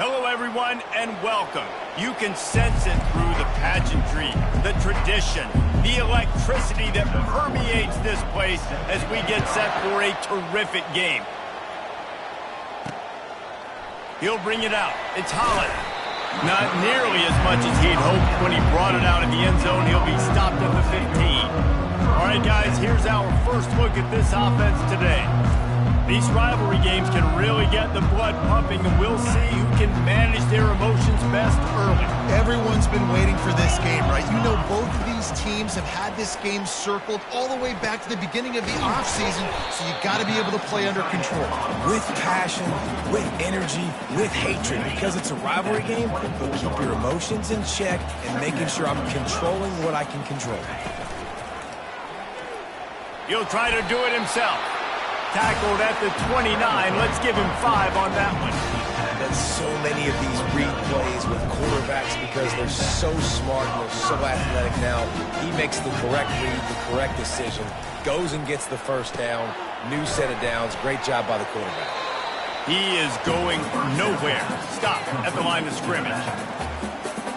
Hello, everyone, and welcome. You can sense it through the pageantry, the tradition, the electricity that permeates this place as we get set for a terrific game. He'll bring it out. It's Holland. Not nearly as much as he'd hoped when he brought it out in the end zone. He'll be stopped at the 15. All right, guys, here's our first look at this offense today. These rivalry games can really get the blood pumping, and we'll see who can manage their emotions best early. Everyone's been waiting for this game, right? You know, both of these teams have had this game circled all the way back to the beginning of the offseason, so you got to be able to play under control. With passion, with energy, with hatred, because it's a rivalry game, but keep your emotions in check and making sure I'm controlling what I can control. He'll try to do it himself. Tackled at the 29. Let's give him 5 on that one. That's so many of these read plays with quarterbacks because they're so smart and they're so athletic now. He makes the correct read, the correct decision, goes and gets the first down, new set of downs. Great job by the quarterback. He is going nowhere. Stop at the line of scrimmage.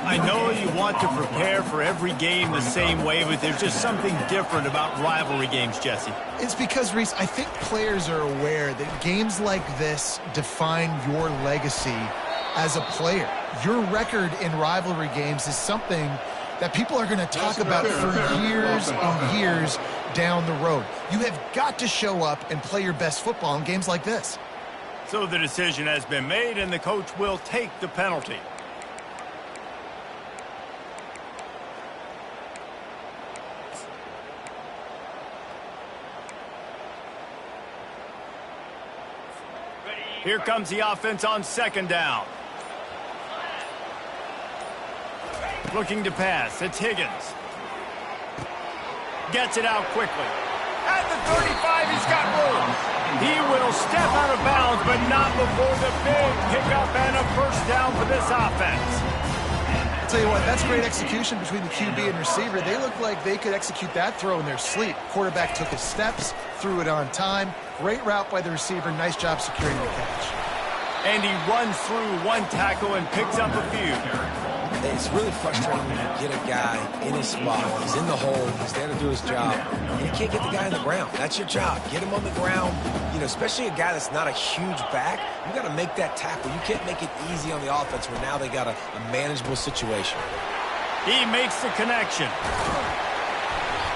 I know you want to prepare for every game the same way, but there's just something different about rivalry games, Jesse. It's because, Reese, I think players are aware that games like this define your legacy as a player. Your record in rivalry games is something that people are going to talk about for years and years down the road. You have got to show up and play your best football in games like this. So the decision has been made, and the coach will take the penalty. Here comes the offense on second down. Looking to pass. It's Higgins. Gets it out quickly. At the 35, he's got room. He will step out of bounds, but not before the big pickup and a first down for this offense. I'll tell you what, that's great execution between the QB and receiver. They look like they could execute that throw in their sleep. Quarterback took his steps, threw it on time. Great route by the receiver. Nice job securing the catch. And he runs through one tackle and picks up a few. It's really frustrating when you get a guy in his spot. He's in the hole. He's there to do his job. And you can't get the guy on the ground. That's your job. Get him on the ground. You know, especially a guy that's not a huge back. You got to make that tackle. You can't make it easy on the offense where now they got a manageable situation. He makes the connection.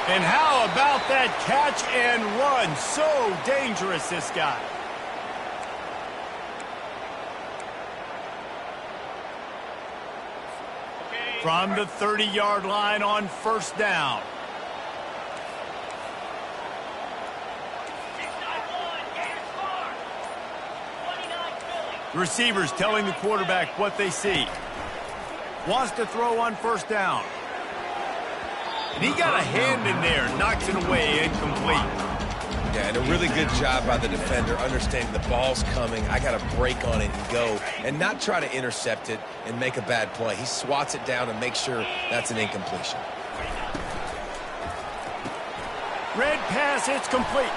And how about that catch and run? So dangerous, this guy. From the 30-yard line on first down. The receiver's telling the quarterback what they see. Wants to throw on first down. And he got a hand in there, knocks it away, incomplete. Yeah, and a really good job by the defender, understanding the ball's coming. I got to break on it and go, and not try to intercept it and make a bad play. He swats it down and makes sure that's an incompletion. Red pass, it's complete.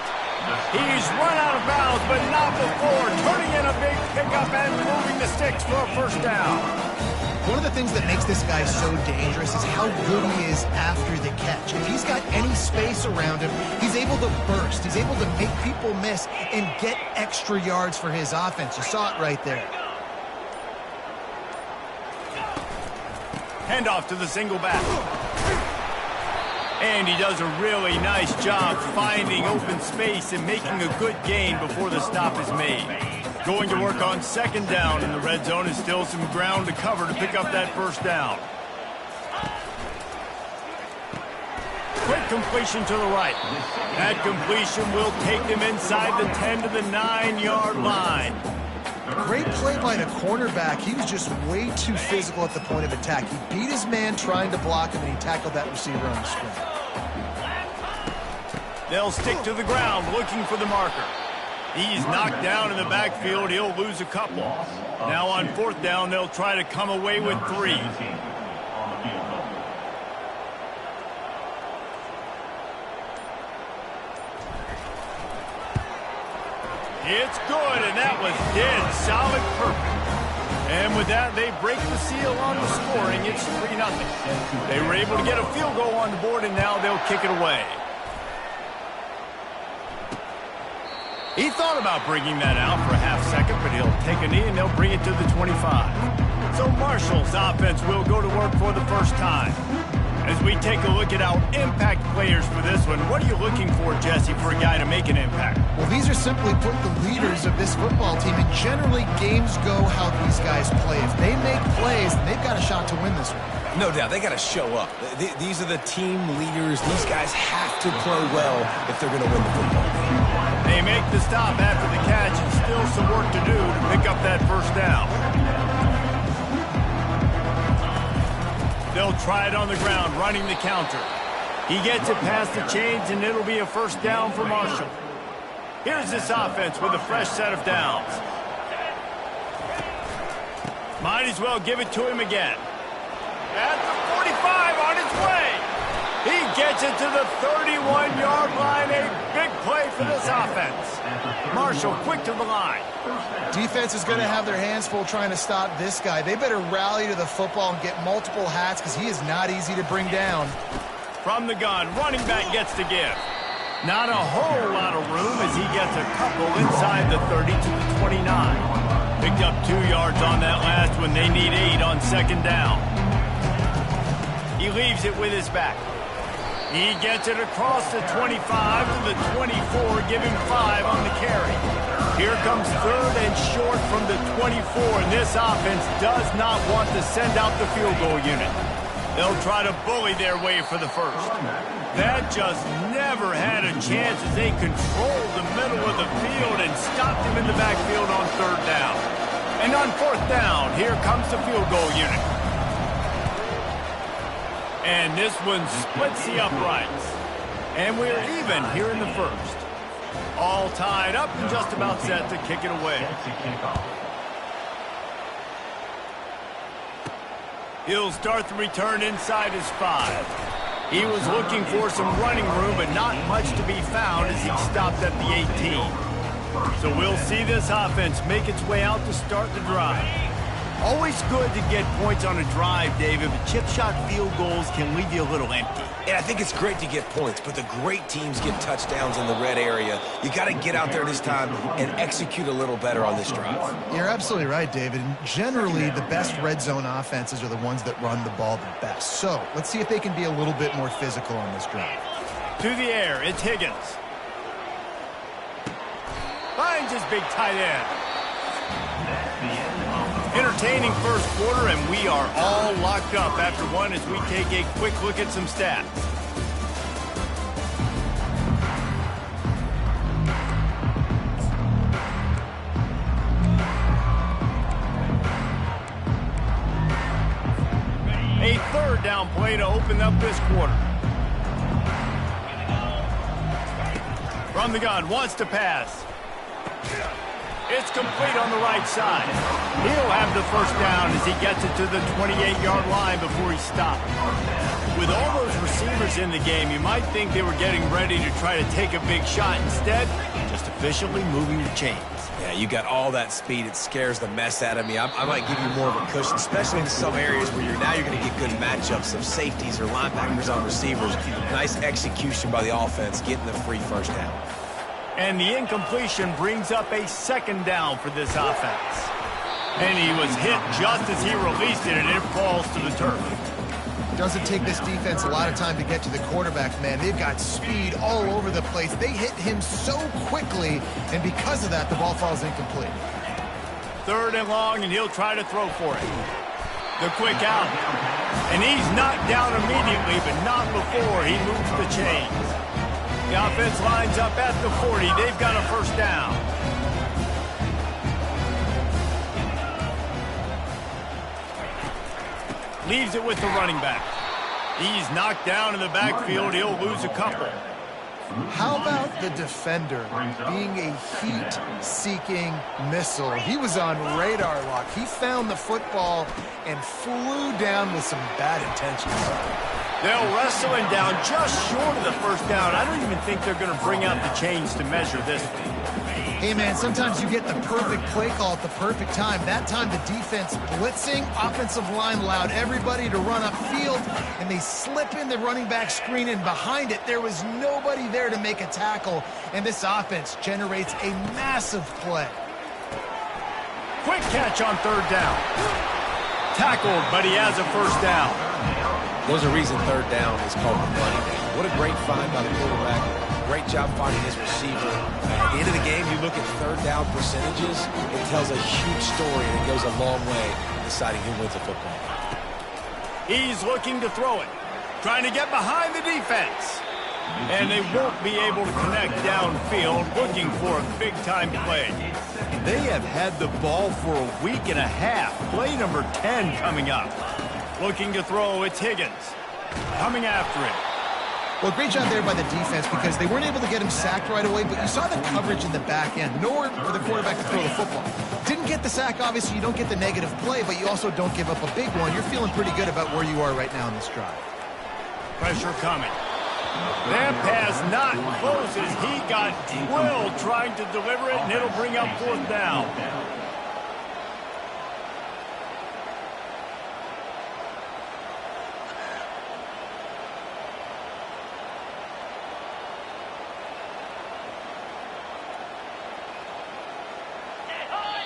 He's run out of bounds, but not before turning in a big pickup and moving the sticks for a first down. One of the things that makes this guy so dangerous is how good he is after the catch. If he's got any space around him, he's able to burst. He's able to make people miss and get extra yards for his offense. You saw it right there. Handoff to the single back. And he does a really nice job finding open space and making a good gain before the stop is made. Going to work on second down in the red zone is still some ground to cover to pick up that first down. Quick completion to the right. That completion will take them inside the 10 to the 9-yard line. Great play by the cornerback. He was just way too physical at the point of attack. He beat his man trying to block him, and he tackled that receiver on the screen. They'll stick to the ground looking for the marker. He's knocked down in the backfield. He'll lose a couple. Now on fourth down, they'll try to come away with 3. It's good, and that was dead solid perfect. And with that, they break the seal on the scoring. It's 3-0. They were able to get a field goal on the board, and now they'll kick it away. He thought about bringing that out for a half second, but he'll take a knee, and they'll bring it to the 25. So Marshall's offense will go to work for the first time. As we take a look at our impact players for this one, what are you looking for, Jesse, for a guy to make an impact? Well, these are simply put the leaders of this football team, and generally games go how these guys play. If they make plays, then they've got a shot to win this one. No doubt, they got to show up. These are the team leaders. These guys have to play well if they're going to win the football game. They make the stop after the catch, and still some work to do to pick up that first down. They'll try it on the ground, running the counter. He gets it past the chains, and it'll be a first down for Marshall. Here's this offense with a fresh set of downs. Might as well give it to him again. At the 45, on its way. He gets it to the 31-yard line. A big play for this offense. Marshall quick to the line. Defense is going to have their hands full trying to stop this guy. They better rally to the football and get multiple hats because he is not easy to bring down. From the gun, running back gets to give. Not a whole lot of room as he gets a couple inside the 30 to the 29. Picked up 2 yards on that last one. They need 8 on second down. He leaves it with his back. He gets it across the 25 to the 24, give him 5 on the carry. Here comes third and short from the 24, and this offense does not want to send out the field goal unit. They'll try to bully their way for the first. That just never had a chance as they controlled the middle of the field and stopped him in the backfield on third down. And on fourth down, here comes the field goal unit. And this one splits the uprights. And we're even here in the first. All tied up and just about set to kick it away. He'll start the return inside his 5. He was looking for some running room, but not much to be found as he stopped at the 18. So we'll see this offense make its way out to start the drive. Always good to get points on a drive, David, but chip shot field goals can leave you a little empty. And I think it's great to get points, but the great teams get touchdowns in the red area. You got to get out there this time and execute a little better on this drive. You're absolutely right, David. And generally, the best red zone offenses are the ones that run the ball the best. So let's see if they can be a little bit more physical on this drive. To the air, it's Higgins. Finds his big tight end. Entertaining first quarter, and we are all locked up after one as we take a quick look at some stats. A third down play to open up this quarter. From the gun, wants to pass. It's complete on the right side. He'll have the first down as he gets it to the 28-yard line before he stopped. With all those receivers in the game, you might think they were getting ready to try to take a big shot. Instead, just officially moving the chains. Yeah, you got all that speed. It scares the mess out of me. I might give you more of a cushion, especially in some areas where you're going to get good matchups of safeties or linebackers on receivers. Nice execution by the offense, getting the free first down. And the incompletion brings up a second down for this offense. And he was hit just as he released it, and it falls to the turf. Doesn't take this defense a lot of time to get to the quarterback, man. They've got speed all over the place. They hit him so quickly, and because of that, the ball falls incomplete. Third and long, and he'll try to throw for it. The quick out. And he's knocked down immediately, but not before he moves the chains. The offense lines up at the 40. They've got a first down. Leaves it with the running back. He's knocked down in the backfield. He'll lose a couple. How about the defender being a heat-seeking missile? He was on radar lock. He found the football and flew down with some bad intentions. They'll wrestle him down just short of the first down. I don't even think they're going to bring out the chains to measure this one. Hey, man, sometimes you get the perfect play call at the perfect time. That time, the defense blitzing, offensive line allowed everybody to run upfield, and they slip in the running back screen, and behind it, there was nobody there to make a tackle, and this offense generates a massive play. Quick catch on third down. Tackled, but he has a first down. There's a reason third down is called the money down. What a great find by the quarterback. Great job finding his receiver. At the end of the game, you look at third down percentages, it tells a huge story, and it goes a long way in deciding who wins a football. He's looking to throw it. Trying to get behind the defense. And they won't be able to connect downfield, looking for a big-time play. They have had the ball for a week and a half. Play number 10 coming up. Looking to throw, it's Higgins. Coming after him. Well, great job there by the defense because they weren't able to get him sacked right away, but you saw the coverage in the back end. Nowhere for the quarterback to throw the football. Didn't get the sack, obviously. You don't get the negative play, but you also don't give up a big one. You're feeling pretty good about where you are right now in this drive. Pressure coming. That pass not close as he got drilled trying to deliver it, and it'll bring up fourth down.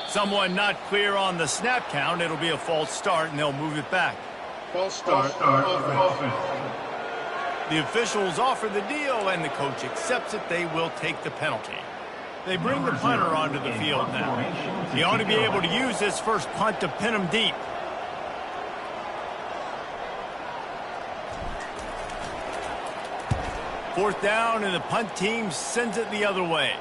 Someone not clear on the snap count. It'll be a false start, and they'll move it back. False start. Offense. The officials offer the deal, and the coach accepts it. They will take the penalty. They bring the punter onto the field now. He ought to be able to use this first punt to pin him deep. Fourth down, and the punt team sends it the other way.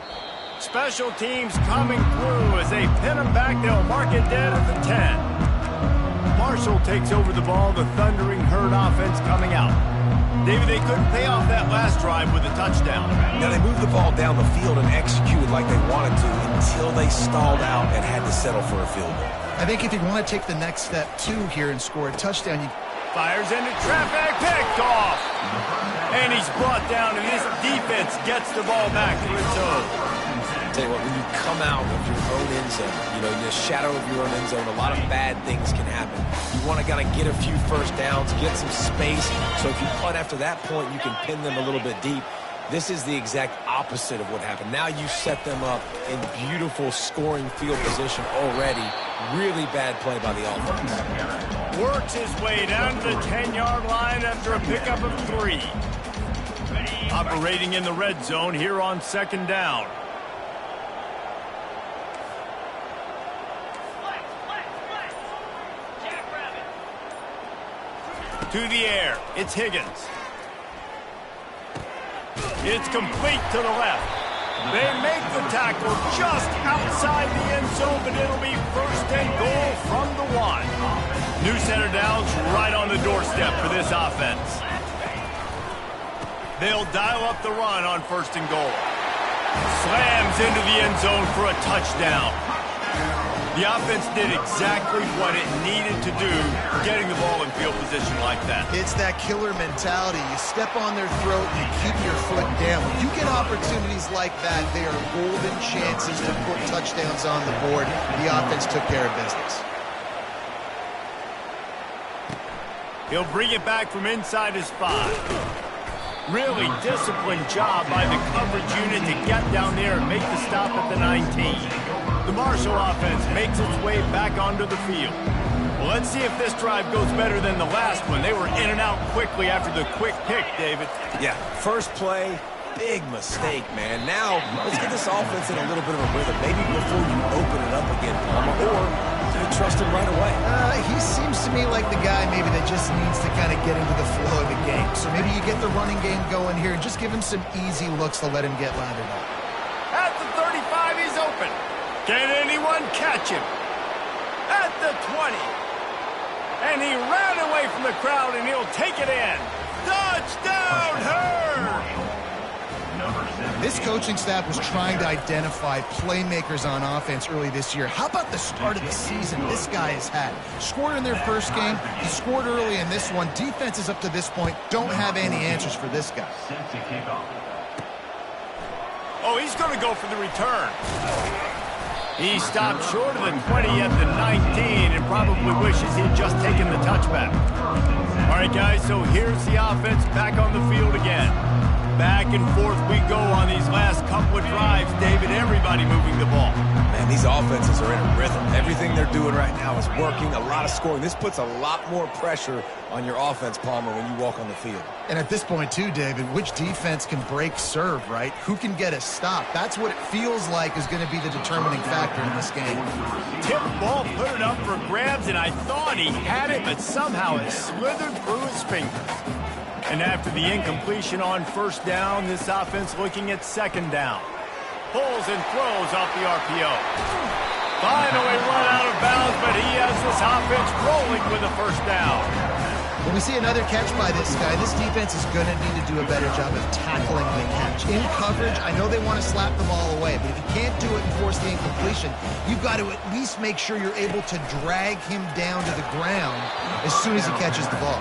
Special teams coming through as they pin him back. They'll mark it dead at the 10. Marshall takes over the ball. The Thundering Herd offense coming out. David, they couldn't pay off that last drive with a touchdown. Now, they moved the ball down the field and executed like they wanted to until they stalled out and had to settle for a field goal. I think if you want to take the next step, too, here and score a touchdown, you fires into traffic, picked off. And he's brought down, and this defense gets the ball back to its own. Tell you what, when you come out of your own end zone, you know, in the shadow of your own end zone, a lot of bad things can happen. You want to kind of get a few first downs, get some space, so if you punt after that point, you can pin them a little bit deep. This is the exact opposite of what happened. Now you set them up in beautiful scoring field position already. Really bad play by the offense. Works his way down to the 10-yard line after a pickup of 3. Operating in the red zone here on second down. To the air, it's Higgins. It's complete to the left. They make the tackle just outside the end zone, but it'll be first and goal from the 1. New center downs right on the doorstep for this offense. They'll dial up the run on first and goal. Slams into the end zone for a touchdown. The offense did exactly what it needed to do, getting the ball in field position like that. It's that killer mentality. You step on their throat and you keep your foot down. When you get opportunities like that, they are golden chances to put touchdowns on the board. The offense took care of business. He'll bring it back from inside his 5. Really disciplined job by the coverage unit to get down there and make the stop at the 19. The Marshall offense makes its way back onto the field. Well, let's see if this drive goes better than the last one. They were in and out quickly after the quick pick, David. Yeah, first play, big mistake, man. Now, let's get this offense in a little bit of a rhythm. Maybe before you open it up again, Palmer, or do you trust him right away? He seems to me like the guy maybe that just needs to kind of get into the flow of the game. So maybe you get the running game going here and just give him some easy looks to let him get lathered up. At the 35, he's open. Can anyone catch him? At the 20. And he ran away from the crowd, and he'll take it in. Touchdown, Herd! This coaching staff was trying to identify playmakers on offense early this year. How about the start of the season this guy has had? Scored in their first game. He scored early in this one. Defenses up to this point don't have any answers for this guy. Oh, he's going to go for the return. He stopped short of the 20 at the 19 and probably wishes he'd just taken the touchback. All right, guys, so here's the offense back on the field again. Back and forth we go on these last couple of drives, David. Everybody moving the ball. Man, these offenses are in a rhythm. Everything they're doing right now is working, a lot of scoring. This puts a lot more pressure on your offense, Palmer, when you walk on the field. And at this point, too, David, which defense can break serve, right? Who can get a stop? That's what it feels like is going to be the determining factor in this game. Tip ball, put it up for grabs, and I thought he had it, but somehow it slithered through his fingers. And after the incompletion on first down, this offense looking at second down. Pulls and throws off the RPO. Finally run out of bounds, but he has this offense rolling with a first down. When we see another catch by this guy, this defense is going to need to do a better job of tackling the catch. In coverage, I know they want to slap the ball away, but if you can't do it and force the incompletion, you've got to at least make sure you're able to drag him down to the ground as soon as he catches the ball.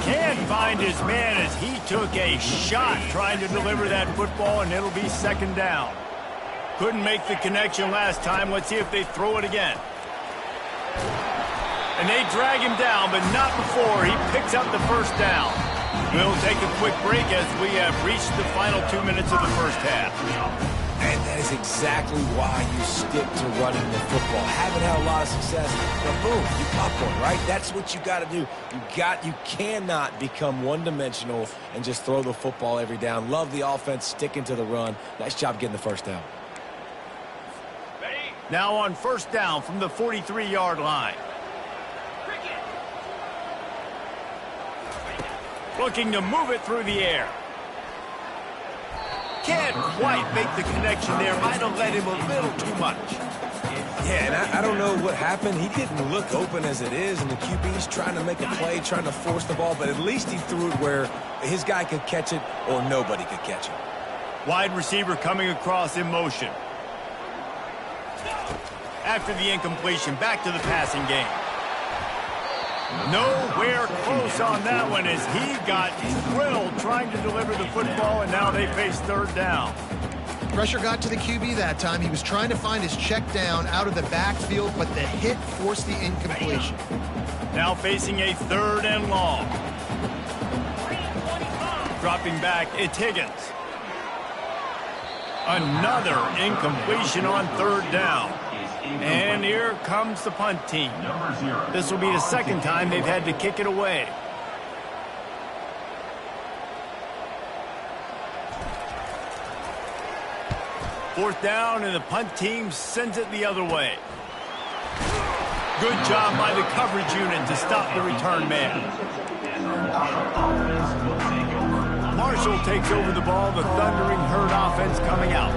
Can't find his man as he took a shot trying to deliver that football, and it'll be second down. Couldn't make the connection last time. Let's see if they throw it again. And they drag him down, but not before he picks up the first down. We'll take a quick break as we have reached the final 2 minutes of the first half. And that is exactly why you stick to running the football. Haven't had a lot of success, but boom, you pop one, right? That's what you got to do. You cannot become one-dimensional and just throw the football every down. Love the offense, sticking to the run. Nice job getting the first down. Now on first down from the 43-yard line. Looking to move it through the air. Can't quite make the connection there. Might have let him a little too much. Yeah, and I don't know what happened. He didn't look open as it is, and the QB's trying to make a play, trying to force the ball, but at least he threw it where his guy could catch it or nobody could catch it. Wide receiver coming across in motion. After the incompletion, back to the passing game. Nowhere close on that one as he got drilled trying to deliver the football, and now they face third down. Pressure got to the QB that time. He was trying to find his check down out of the backfield, but the hit forced the incompletion. Now facing a third and long. Dropping back, it's Higgins. Another incompletion on third down. And here comes the punt team. This will be the second time they've had to kick it away. Fourth down, and the punt team sends it the other way. Good job by the coverage unit to stop the return man. Marshall takes over the ball, the Thundering Herd offense coming out.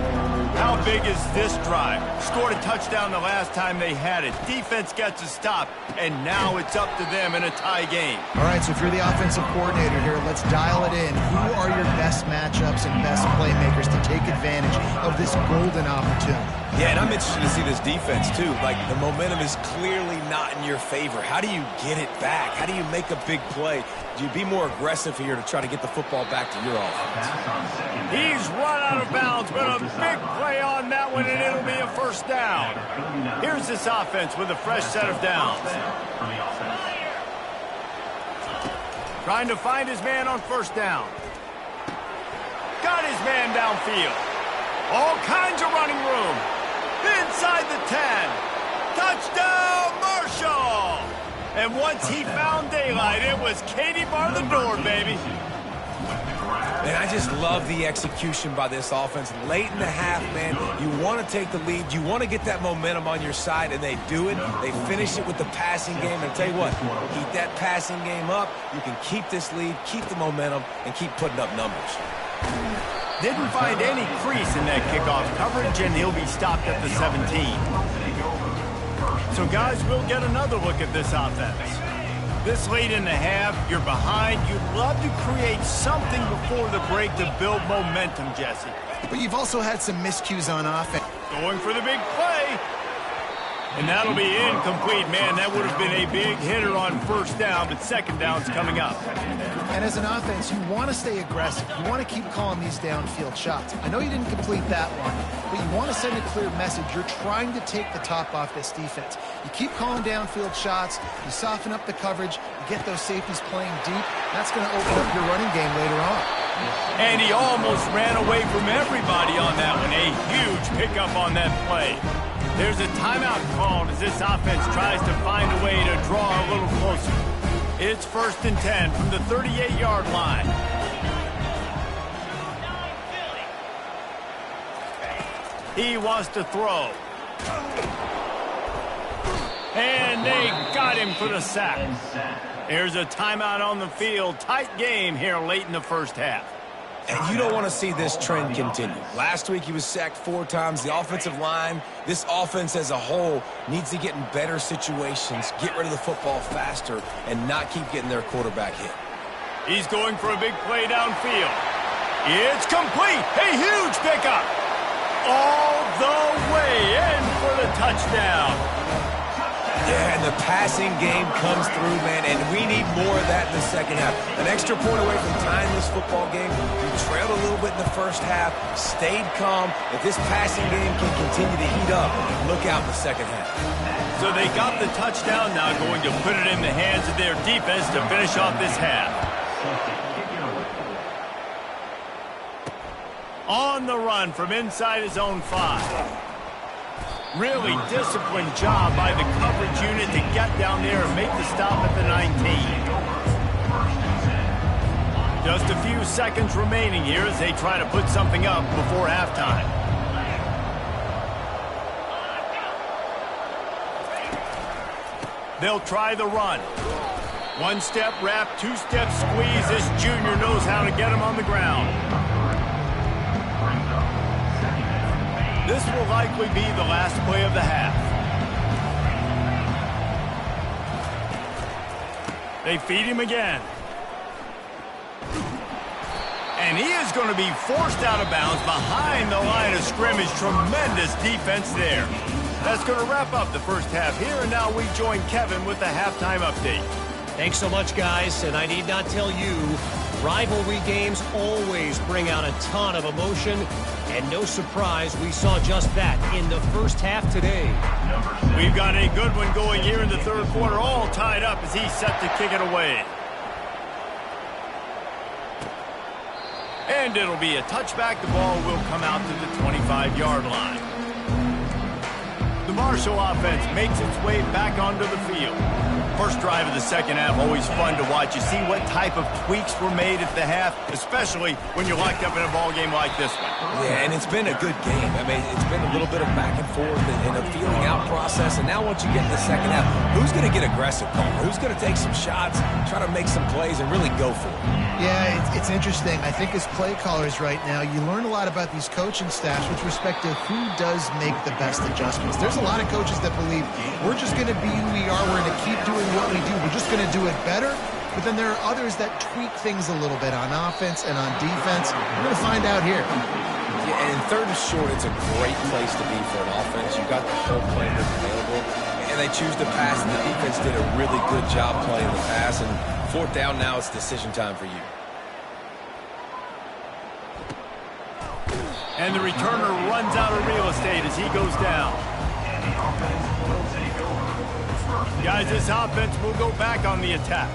How big is this drive? Scored a touchdown the last time they had it. Defense gets a stop, and now it's up to them in a tie game. All right, so if you're the offensive coordinator here, let's dial it in. Who are your best matchups and best playmakers to take advantage of this golden opportunity? Yeah, and I'm interested to see this defense, too. Like, the momentum is clearly not in your favor. How do you get it back? How do you make a big play? Do you be more aggressive here to try to get the football back to your offense? He's run out of bounds, but a big play on that one, and it'll be a first down. Here's this offense with a fresh set of downs. Trying to find his man on first down. Got his man downfield. All kinds of running room. Inside the 10. Touchdown, Marshall! And once he found daylight, it was Katie bar the door, baby. And I just love the execution by this offense. Late in the half, man, you want to take the lead. You want to get that momentum on your side, and they do it. They finish it with the passing game. And I'll tell you what, keep that passing game up. You can keep this lead, keep the momentum, and keep putting up numbers. Didn't find any crease in that kickoff coverage, and he'll be stopped at the 17. So, guys, we'll get another look at this offense. This late in the half, you're behind. You'd love to create something before the break to build momentum, Jesse. But you've also had some miscues on offense. Going for the big play. And that'll be incomplete. Man, that would have been a big hitter on first down, but second down's coming up. And as an offense, you want to stay aggressive. You want to keep calling these downfield shots. I know you didn't complete that one, but you want to send a clear message. You're trying to take the top off this defense. You keep calling downfield shots. You soften up the coverage. You get those safeties playing deep. That's going to open up your running game later on. And he almost ran away from everybody on that one. A huge pickup on that play. There's a timeout called as this offense tries to find a way to draw a little closer. It's 1st and 10 from the 38-yard line. He wants to throw. And they got him for the sack. There's a timeout on the field. Tight game here late in the first half. And you don't want to see this trend continue. Last week he was sacked 4 times. The offensive line, this offense as a whole, needs to get in better situations, get rid of the football faster, and not keep getting their quarterback hit. He's going for a big play downfield. It's complete. A huge pickup. All the way in for the touchdown. Yeah, and the passing game comes through, man, and we need more of that in the second half. An extra point away from tying this football game. We trailed a little bit in the first half, stayed calm. If this passing game can continue to heat up, look out in the second half. So they got the touchdown, now going to put it in the hands of their defense to finish off this half. On the run from inside his own 5. Really disciplined job by the coverage unit to get down there and make the stop at the 19. Just a few seconds remaining here as they try to put something up before halftime. They'll try the run. 1-step wrap, 2-step squeeze. This junior knows how to get him on the ground. This will likely be the last play of the half. They feed him again. And he is going to be forced out of bounds behind the line of scrimmage. Tremendous defense there. That's going to wrap up the first half here, and now we join Kevin with the halftime update. Thanks so much, guys, and I need not tell you, rivalry games always bring out a ton of emotion, and no surprise, we saw just that in the first half today. We've got a good one going here in the third quarter, all tied up as he's set to kick it away. And it'll be a touchback. The ball will come out to the 25-yard line. The Marshall offense makes its way back onto the field. First drive of the second half, always fun to watch. You see what type of tweaks were made at the half, especially when you're locked up in a ball game like this one. Yeah, and it's been a good game. I mean, it's been a little bit of back and forth and a feeling out process. And now once you get in the second half, who's going to get aggressive, Palmer? Who's going to take some shots, try to make some plays, and really go for it? Yeah, it's interesting. I think as play callers right now, you learn a lot about these coaching staffs with respect to who does make the best adjustments. There's a lot of coaches that believe we're just going to be who we are. We're going to keep doing what we do. We're just going to do it better. But then there are others that tweak things a little bit on offense and on defense. We're going to find out here. Yeah, and third and short, it's a great place to be for an offense. You got the whole players available, and they choose to pass, and the defense did a really good job playing the pass. And fourth down now, it's decision time for you. And the returner runs out of real estate as he goes down. Guys, this offense will go back on the attack.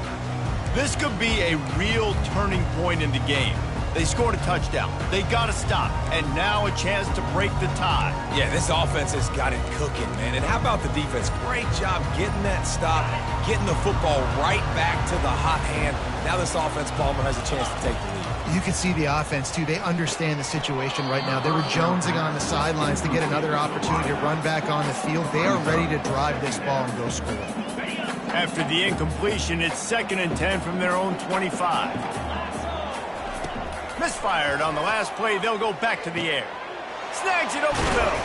This could be a real turning point in the game. They scored a touchdown. They got to stop. And now a chance to break the tie. Yeah, this offense has got it cooking, man. And how about the defense? Great job getting that stop, getting the football right back to the hot hand. Now this offense, Palmer, has a chance to take the lead. You can see the offense, too. They understand the situation right now. They were jonesing on the sidelines to get another opportunity to run back on the field. They are ready to drive this ball and go score. After the incompletion, it's 2nd and 10 from their own 25. Misfired on the last play. They'll go back to the air. Snags it over the middle.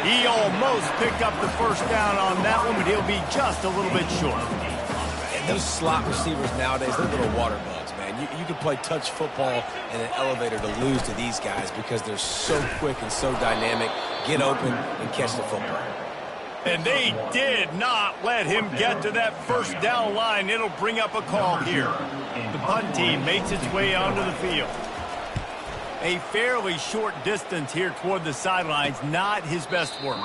He almost picked up the first down on that one, but he'll be just a little bit short. And those slot receivers nowadays, they're little water bugs, man. You can play touch football in an elevator to lose to these guys because they're so quick and so dynamic. Get open and catch the football. And they did not let him get to that first down line. It'll bring up a call here. The punt team makes its way onto the field. A fairly short distance here toward the sidelines, not his best work.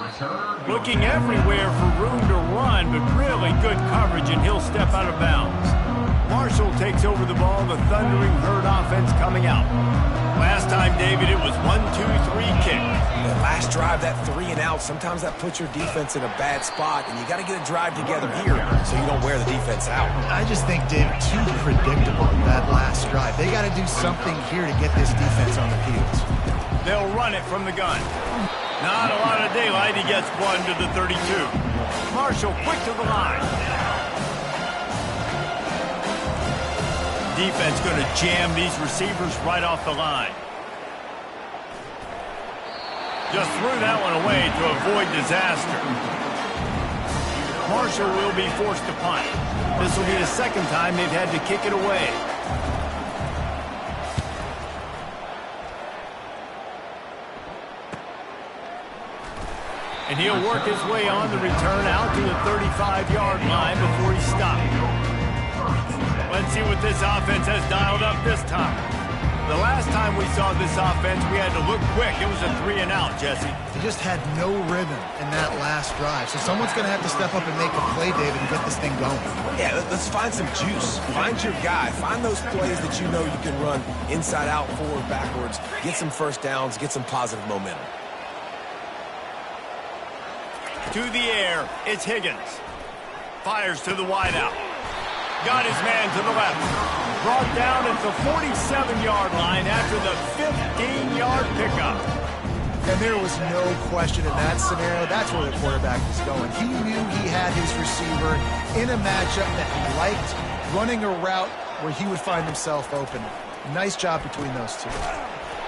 Looking everywhere for room to run, but really good coverage, and he'll step out of bounds. Marshall takes over the ball, the Thundering Herd offense coming out. Last time, David, it was 1-2-3 kick. The last drive, that 3 and out, sometimes that puts your defense in a bad spot, and you got to get a drive together here so you don't wear the defense out. I just think, David, too predictable, that last drive. They got to do something here to get this defense on the field. They'll run it from the gun. Not a lot of daylight. He gets one to the 32. Marshall quick to the line. Defense going to jam these receivers right off the line. Just threw that one away to avoid disaster. Marshall will be forced to punt. This will be the second time they've had to kick it away. And he'll work his way on the return out to the 35-yard line before he stopped. Let's see what this offense has dialed up this time. The last time we saw this offense, we had to look quick. It was a 3 and out, Jesse. They just had no rhythm in that last drive. So someone's going to have to step up and make a play, David, and get this thing going. Yeah, let's find some juice. Find your guy. Find those plays that you know you can run inside out, forward, backwards. Get some first downs. Get some positive momentum. To the air, it's Higgins. Fires to the wideout. Got his man to the left. Brought down at the 47-yard line after the 15-yard pickup. And there was no question in that scenario. That's where the quarterback was going. He knew he had his receiver in a matchup that he liked, running a route where he would find himself open. Nice job between those two.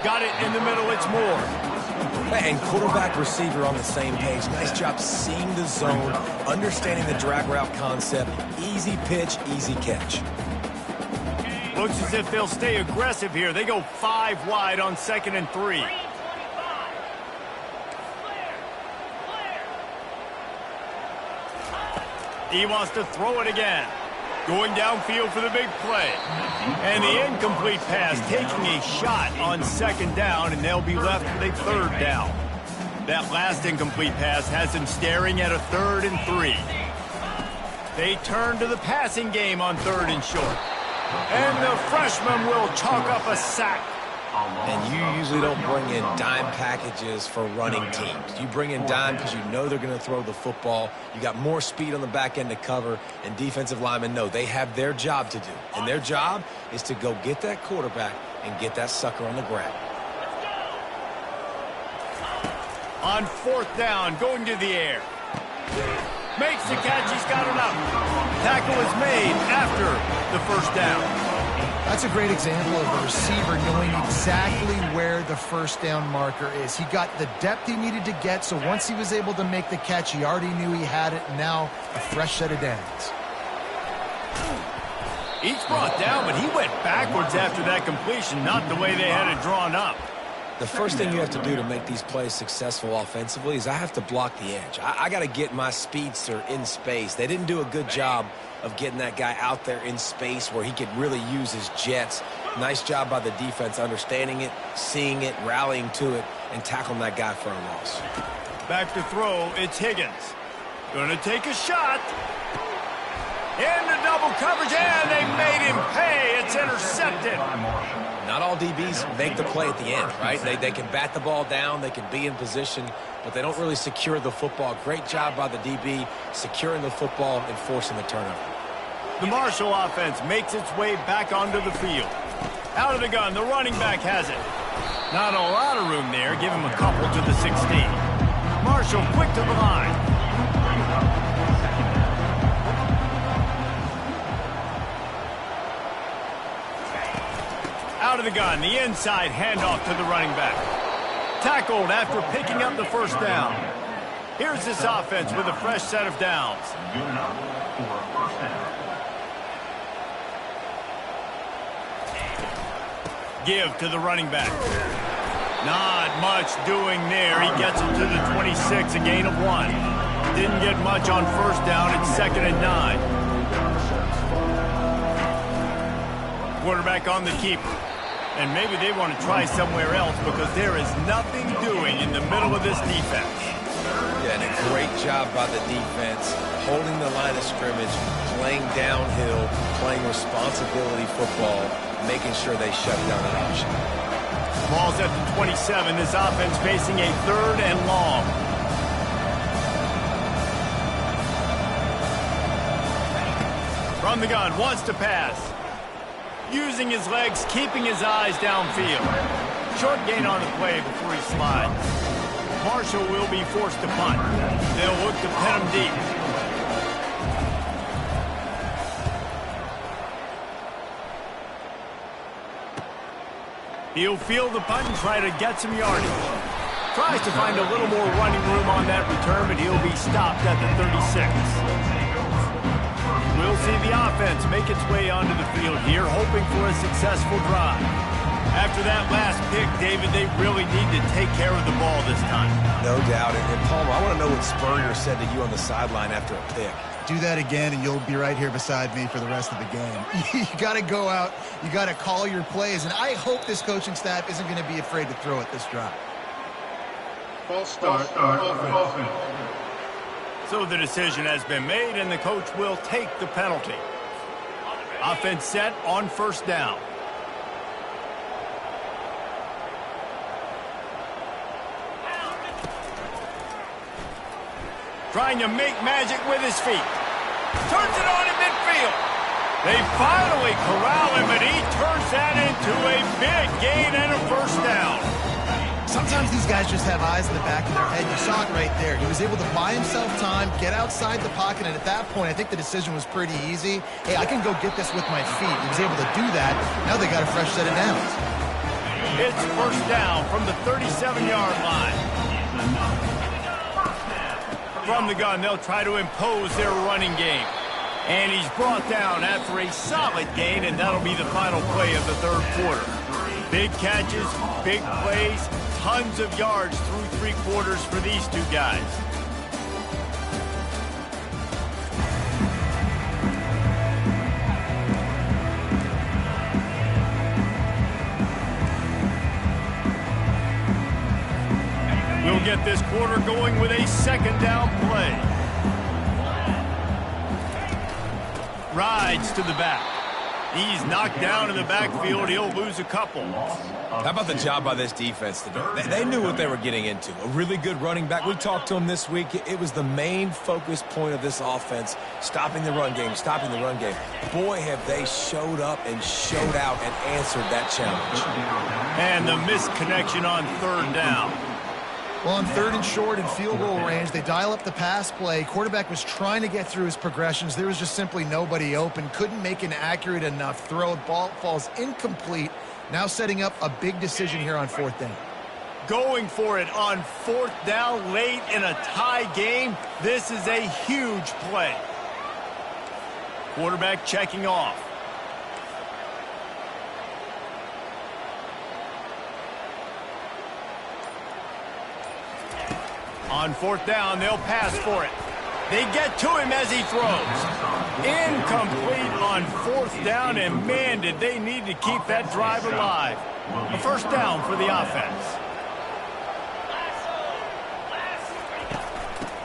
Got it in the middle. It's Moore. And quarterback receiver on the same page. Nice job seeing the zone, understanding the drag route concept. Easy pitch, easy catch. Looks as if they'll stay aggressive here. They go 5 wide on 2nd and 3. He wants to throw it again. Going downfield for the big play. And the incomplete pass, taking a shot on 2nd down, and they'll be left with a 3rd down. That last incomplete pass has him staring at a 3rd and 3. They turn to the passing game on 3rd and short. And the freshman will chalk up a sack. And you usually don't bring in dime packages for running teams. You bring in dime because you know they're going to throw the football. You got more speed on the back end to cover, and defensive linemen know they have their job to do. And their job is to go get that quarterback and get that sucker on the ground. On 4th down, going to the air. Makes the catch, he's got enough. Tackle is made after the 1st down. That's a great example of a receiver knowing exactly where the 1st down marker is. He got the depth he needed to get, so once he was able to make the catch, he already knew he had it. Now, a fresh set of downs. He's brought down, but he went backwards after that completion, not the way they had it drawn up. The first thing you have to do to make these plays successful offensively is I have to block the edge. I got to get my speedster in space. They didn't do a good job of getting that guy out there in space where he could really use his jets. Nice job by the defense understanding it, seeing it, rallying to it, and tackling that guy for a loss. Back to throw, it's Higgins. Going to take a shot. Into double coverage, and they made him pay. It's intercepted. Not all DBs make the play at the end, right? They can bat the ball down, they can be in position, but they don't really secure the football. Great job by the DB securing the football and forcing the turnover. The Marshall offense makes its way back onto the field. Out of the gun, the running back has it. Not a lot of room there. Give him a couple to the 16. Marshall quick to the line. Out of the gun, the inside handoff to the running back. Tackled after picking up the 1st down. Here's this offense with a fresh set of downs. Give to the running back. Not much doing there. He gets it to the 26, a gain of 1. Didn't get much on 1st down. It's 2nd and 9. quarterback on the keeper. And maybe they want to try somewhere else because there is nothing doing in the middle of this defense. Yeah, and a great job by the defense, holding the line of scrimmage, playing downhill, playing responsibility football, making sure they shut down an option. Ball's at the 27. This offense facing a 3rd and long. From the gun, wants to pass. Using his legs, keeping his eyes downfield. Short gain on the play before he slides. Marshall will be forced to punt. They'll look to pin him deep. He'll field the punt and try to get some yardage. Tries to find a little more running room on that return, but he'll be stopped at the 36. We'll see the offense make its way onto the field here, hoping for a successful drive. After that last pick, David, they really need to take care of the ball this time. No doubt. And Palmer, I want to know what Spurrier said to you on the sideline after a pick. Do that again, and you'll be right here beside me for the rest of the game. You got to go out. You got to call your plays, and I hope this coaching staff isn't going to be afraid to throw at this drive. False start, offense. So the decision has been made, and the coach will take the penalty. Offense set on 1st down. Trying to make magic with his feet. Turns it on in midfield. They finally corral him, and he turns that into a big gain and a 1st down. Sometimes these guys just have eyes in the back of their head. You saw it right there. He was able to buy himself time, get outside the pocket, and at that point, I think the decision was pretty easy. Hey, I can go get this with my feet. He was able to do that. Now they got a fresh set of downs. It's 1st down from the 37-yard line. From the gun, they'll try to impose their running game. And he's brought down after a solid gain, and that'll be the final play of the 3rd quarter. Big catches, big plays, tons of yards through 3 quarters for these two guys. We'll get this quarter going with a 2nd down play. Rides to the back. He's knocked down in the backfield. He'll lose a couple. How about the job by this defense today? They knew what they were getting into. A really good running back. We talked to him this week. It was the main focus point of this offense, stopping the run game, stopping the run game. Boy, have they showed up and showed out and answered that challenge. And the missed connection on 3rd down. Well, on 3rd and short and field goal range, they dial up the pass play. Quarterback was trying to get through his progressions. There was just simply nobody open. Couldn't make an accurate enough throw. Ball falls incomplete. Now setting up a big decision here on 4th down. Going for it on 4th down late in a tie game. This is a huge play. Quarterback checking off. On 4th down, they'll pass for it. They get to him as he throws. Incomplete on 4th down, and man, did they need to keep that drive alive. A 1st down for the offense.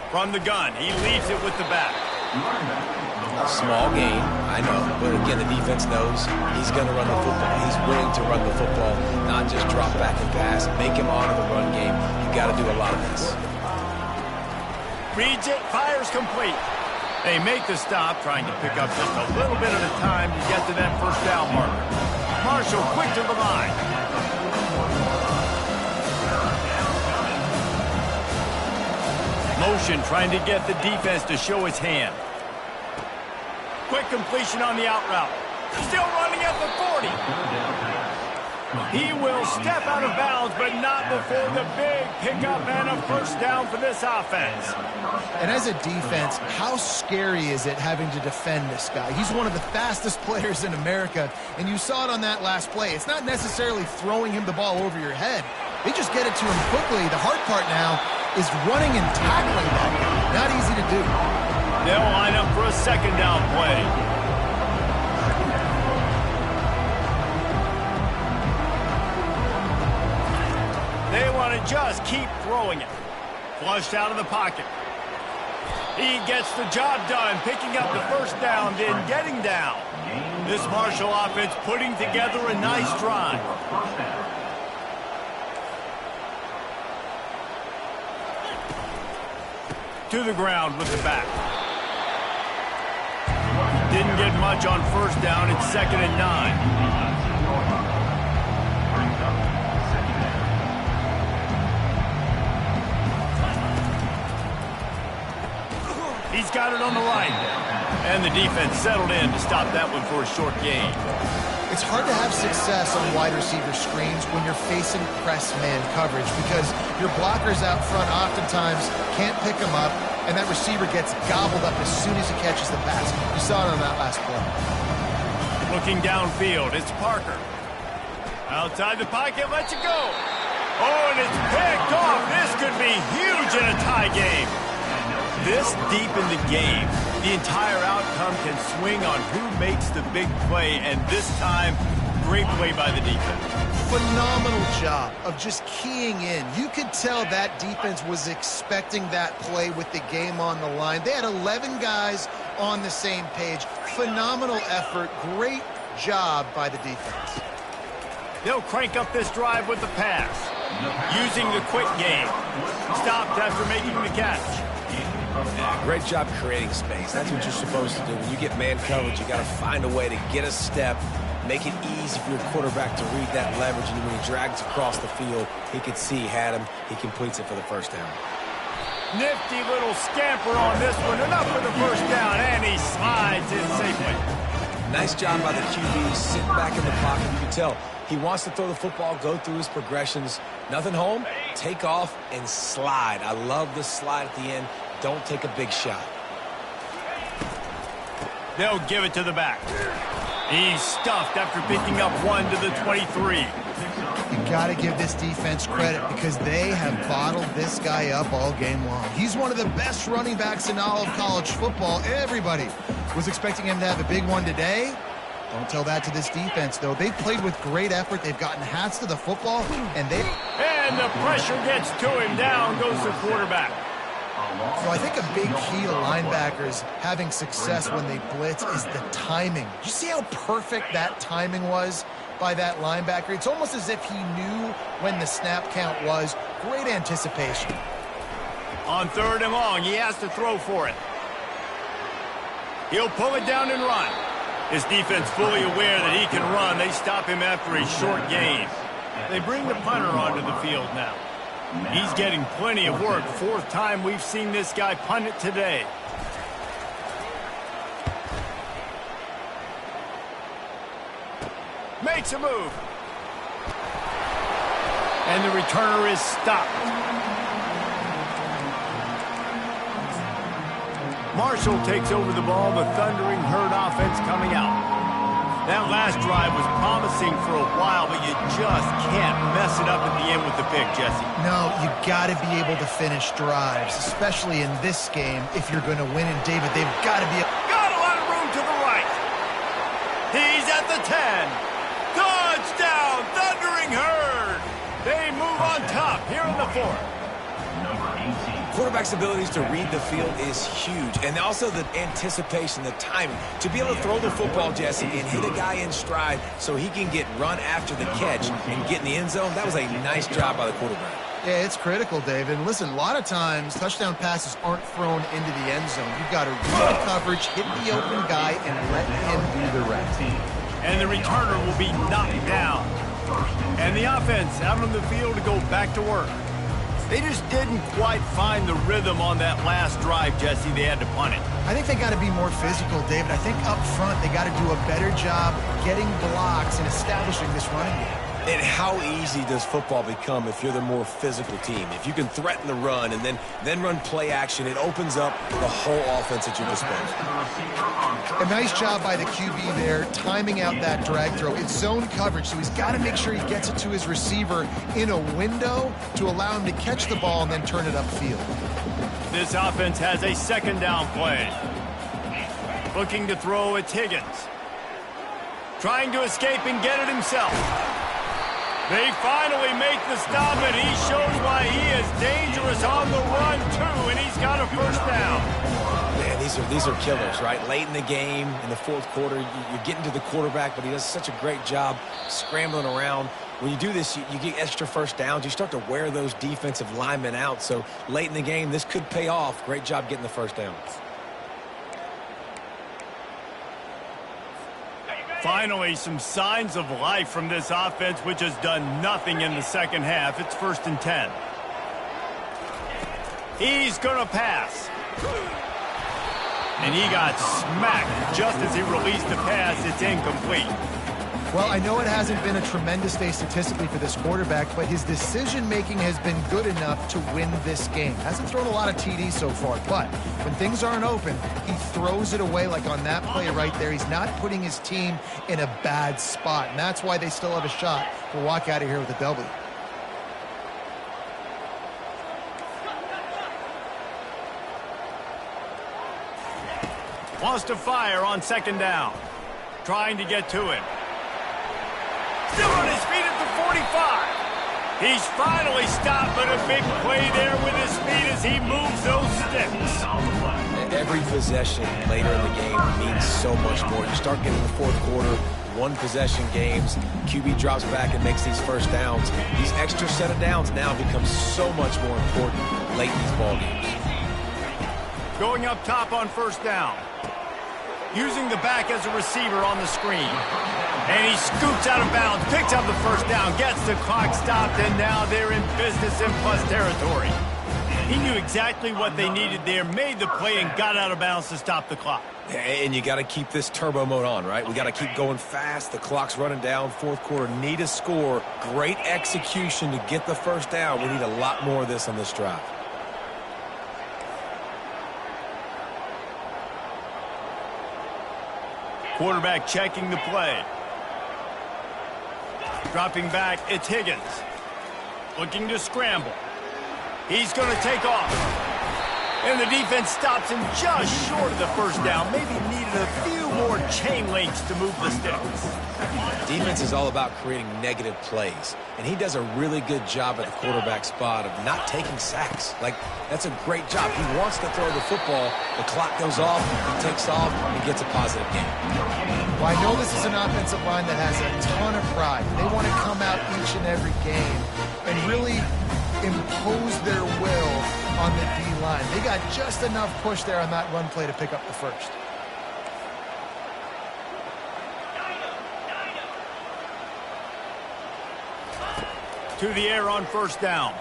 From the gun, he leaves it with the back. A small gain, I know, but again, the defense knows he's going to run the football. He's willing to run the football, not just drop back and pass, make him honor the run game. You got to do a lot of this. Reads it, fires complete. They make the stop, trying to pick up just a little bit at a time to get to that 1st down marker. Marshall quick to the line. Motion trying to get the defense to show his hand. Quick completion on the out route. Still running at the 40. He will step out of bounds, but not before the big pickup and a 1st down for this offense. And as a defense, how scary is it having to defend this guy? He's one of the fastest players in America, and you saw it on that last play. It's not necessarily throwing him the ball over your head. They just get it to him quickly. The hard part now is running and tackling that guy. Not easy to do. They'll line up for a 2nd down play. to just keep throwing it. Flushed out of the pocket. He gets the job done, picking up the first down, then getting down. This Marshall offense putting together a nice drive. To the ground with the back. Didn't get much on first down. It's 2nd and 9. He's got it on the right. And the defense settled in to stop that one for a short gain. It's hard to have success on wide receiver screens when you're facing press man coverage because your blockers out front oftentimes can't pick them up, and that receiver gets gobbled up as soon as he catches the pass. You saw it on that last play. Looking downfield, it's Parker. Outside the pocket, lets it go. Oh, and it's picked off. This could be huge in a tie game. This deep in the game, the entire outcome can swing on who makes the big play, and this time, great play by the defense. Phenomenal job of just keying in. You could tell that defense was expecting that play with the game on the line. They had 11 guys on the same page. Phenomenal effort. Great job by the defense. They'll crank up this drive with the pass, using the quick game. Stopped after making the catch. Yeah, great job creating space. That's what you're supposed to do. When you get man coverage, you got to find a way to get a step, make it easy for your quarterback to read that leverage, and when he drags across the field, he can see he had him. He completes it for the first down. Nifty little scamper on this one. Enough for the first down, and he slides in safely. Nice job by the QB, sitting back in the pocket. You can tell he wants to throw the football, go through his progressions. Nothing home, take off, and slide. I love the slide at the end. Don't take a big shot. They'll give it to the back. He's stuffed after picking up one to the 23. You got to give this defense credit because they have bottled this guy up all game long. He's one of the best running backs in all of college football. Everybody was expecting him to have a big one today. Don't tell that to this defense, though. They've played with great effort. They've gotten hats to the football, and they... And the pressure gets to him. Down goes the quarterback. So I think a big key to linebackers having success when they blitz is the timing. You see how perfect that timing was by that linebacker? It's almost as if he knew when the snap count was. Great anticipation. On 3rd and long, he has to throw for it. He'll pull it down and run. His defense fully aware that he can run. They stop him after a short gain. They bring the punter onto the field now. He's getting plenty of work. 4th time we've seen this guy punt it today. Makes a move. And the returner is stopped. Marshall takes over the ball. The Thundering Herd offense coming out. That last drive was promising for a while, but you just can't mess it up at the end with the pick, Jesse. No, you got to be able to finish drives, especially in this game if you're going to win. And, David, they've got to be... Got a lot of room to the right. He's at the 10. Touchdown, Thundering Herd. They move on top here in the 4th. Quarterback's abilities to read the field is huge, and also the anticipation, the timing. To be able to throw the football, Jesse, and hit a guy in stride so he can get run after the catch and get in the end zone, that was a nice job by the quarterback. Yeah, it's critical, David. And listen, a lot of times touchdown passes aren't thrown into the end zone. You've got to read coverage, hit the open guy, and let him do the rest. And the returner will be knocked down. And the offense out on the field to go back to work. They just didn't quite find the rhythm on that last drive, Jesse. They had to punt it. I think they got to be more physical, David. I think up front they got to do a better job getting blocks and establishing this running game. And how easy does football become if you're the more physical team? If you can threaten the run and then run play action, it opens up the whole offense at your disposal. A nice job by the QB there, timing out that drag throw. It's zone coverage, so he's got to make sure he gets it to his receiver in a window to allow him to catch the ball and then turn it upfield. This offense has a 2nd down play. Looking to throw, it's Higgins. Trying to escape and get it himself. They finally make the stop, and he shows why he is dangerous on the run, too, and he's got a first down. Man, these are killers, right? Late in the game, in the fourth quarter, you're getting to the quarterback, but he does such a great job scrambling around. When you do this, you get extra first downs. You start to wear those defensive linemen out. So late in the game, this could pay off. Great job getting the first downs. Finally, some signs of life from this offense, which has done nothing in the second half. It's 1st and 10. He's going to pass. And he got smacked just as he released the pass. It's incomplete. Well, I know it hasn't been a tremendous day statistically for this quarterback, but his decision-making has been good enough to win this game. Hasn't thrown a lot of TDs so far, but when things aren't open, he throws it away like on that play right there. He's not putting his team in a bad spot, and that's why they still have a shot to walk out of here with a W. Wants to fire on 2nd down. Trying to get to him. Still on his feet at the 45. He's finally stopped, but a big play there with his feet as he moves those sticks. Every possession later in the game means so much more. You start getting the fourth quarter, one possession games, QB drops back and makes these first downs. These extra set of downs now become so much more important late in these ball games. Going up top on 1st down. Using the back as a receiver on the screen. And he scoops out of bounds, picks up the first down, gets the clock stopped, and now they're in business in plus territory. He knew exactly what they needed there, made the play, and got out of bounds to stop the clock. And you got to keep this turbo mode on, right? We got to keep going fast. The clock's running down. Fourth quarter, need a score. Great execution to get the first down. We need a lot more of this on this drive. Quarterback checking the play. Dropping back, it's Higgins. Looking to scramble. He's going to take off. And the defense stops him just short of the first down. Maybe needed a few more chain links to move the sticks. Defense is all about creating negative plays. And he does a really good job at the quarterback spot of not taking sacks. Like, that's a great job. He wants to throw the football. The clock goes off, he takes off, and gets a positive game. Well, I know this is an offensive line that has a ton of pride. They want to come out each and every game and really impose their will on the D-line. They got just enough push there on that run play to pick up the first. To the air on 1st down.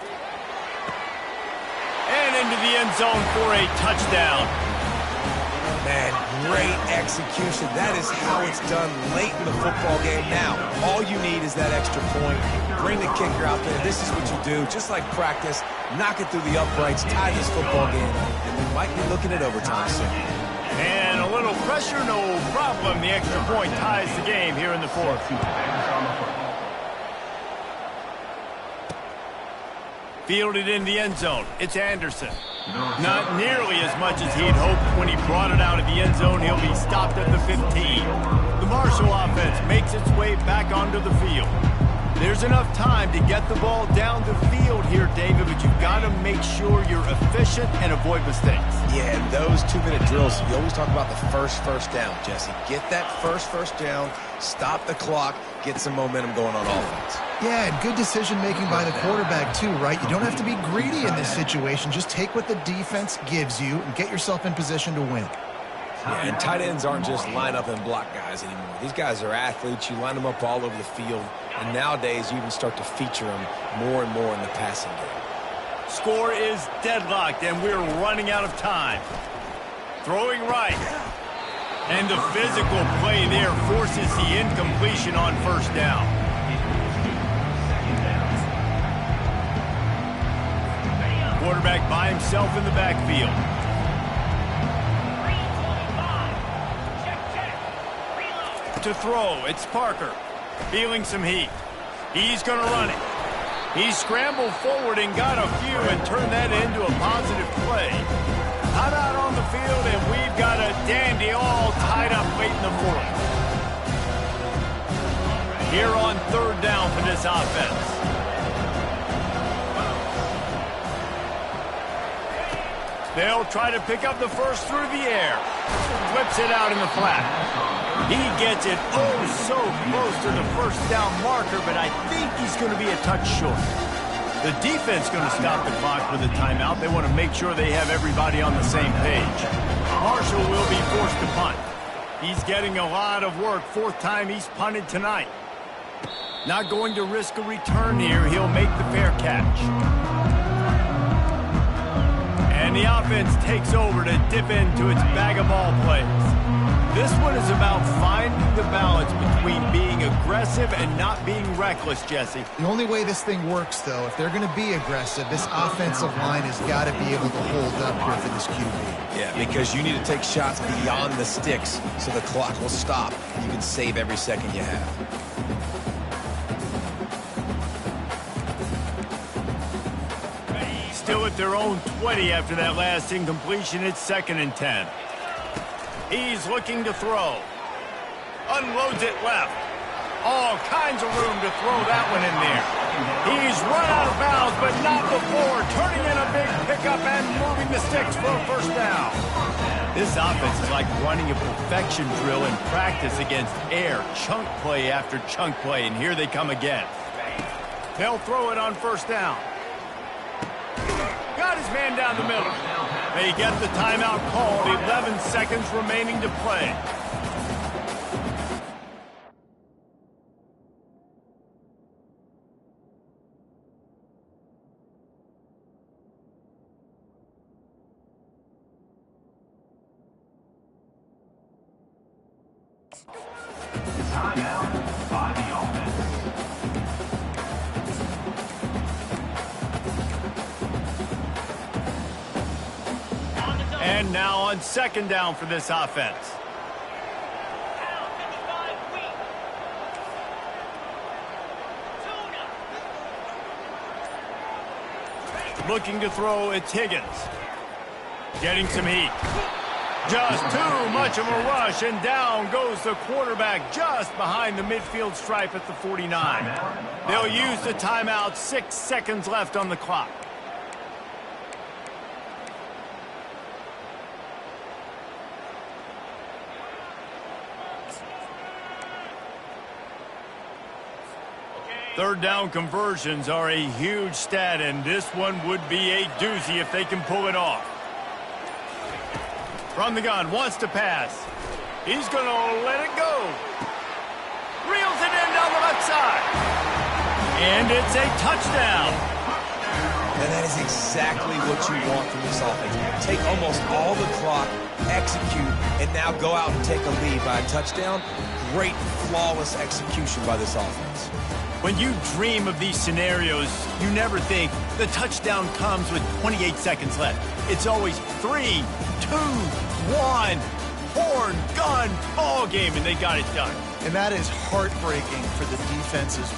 And into the end zone for a touchdown. Man, great execution. That is how it's done late in the football game. Now, all you need is that extra point. Bring the kicker out there. This is what you do. Just like practice, knock it through the uprights, tie this football game, and we might be looking at overtime soon. And a little pressure, no problem. The extra point ties the game here in the fourth. Fielded in the end zone. It's Anderson. Not nearly as much as he'd hoped when he brought it out of the end zone. He'll be stopped at the 15. The Marshall offense makes its way back onto the field. There's enough time to get the ball down the field here, David, but you've got to make sure you're efficient and avoid mistakes. Yeah, and those 2-minute drills, you always talk about the first down, Jesse. Get that first down, stop the clock, get some momentum going on offense. Yeah, and good decision-making by the quarterback, too, right? You don't have to be greedy in this situation. Just take what the defense gives you and get yourself in position to win. Yeah, and tight ends aren't just line up and block guys anymore. These guys are athletes. You line them up all over the field. And nowadays, you even start to feature them more and more in the passing game. Score is deadlocked, and we're running out of time. Throwing right. And the physical play there forces the incompletion on 1st down. Quarterback by himself in the backfield. To throw, it's Parker. Feeling some heat. He's going to run it. He scrambled forward and got a few and turned that into a positive play. Out on the field, and we've got a dandy all tied up late in the fourth. Here on third down for this offense. They'll try to pick up the first through the air. Flips it out in the flat. He gets it so close to the first down marker, but I think he's going to be a touch short. The defense going to stop the clock with a timeout. They want to make sure they have everybody on the same page. Marshall will be forced to punt. He's getting a lot of work. Fourth time he's punted tonight. Not going to risk a return here. He'll make the fair catch. And the offense takes over to dip into its bag of ball plays. This one is about finding the balance between being aggressive and not being reckless, Jesse. The only way this thing works, though, if they're going to be aggressive, this offensive line has got to be able to hold up here for this QB. Yeah, because you need to take shots beyond the sticks so the clock will stop. You can save every second you have. Still at their own 20 after that last incompletion. It's 2nd and 10. He's looking to throw. Unloads it left. All kinds of room to throw that one in there. He's run out of bounds, but not before. Turning in a big pickup and moving the sticks for a first down. This offense is like running a perfection drill in practice against air. Chunk play after chunk play, and here they come again. They'll throw it on first down. Got his man down the middle. They get the timeout called. 11 seconds remaining to play. Timeout by the offense. And now on 2nd down for this offense. Looking to throw, it's Higgins. Getting some heat. Just too much of a rush, and down goes the quarterback just behind the midfield stripe at the 49. They'll use the timeout. 6 seconds left on the clock. Third down conversions are a huge stat, and this one would be a doozy if they can pull it off. From the gun, wants to pass. He's going to let it go. Reels it in down the left side. And it's a touchdown. And that is exactly what you want from this offense. Take almost all the clock, execute, and now go out and take a lead by a touchdown. Great, flawless execution by this offense. When you dream of these scenarios, you never think the touchdown comes with 28 seconds left. It's always 3, 2, 1, horn, gun, ball game, and they got it done. And that is heartbreaking for the defense's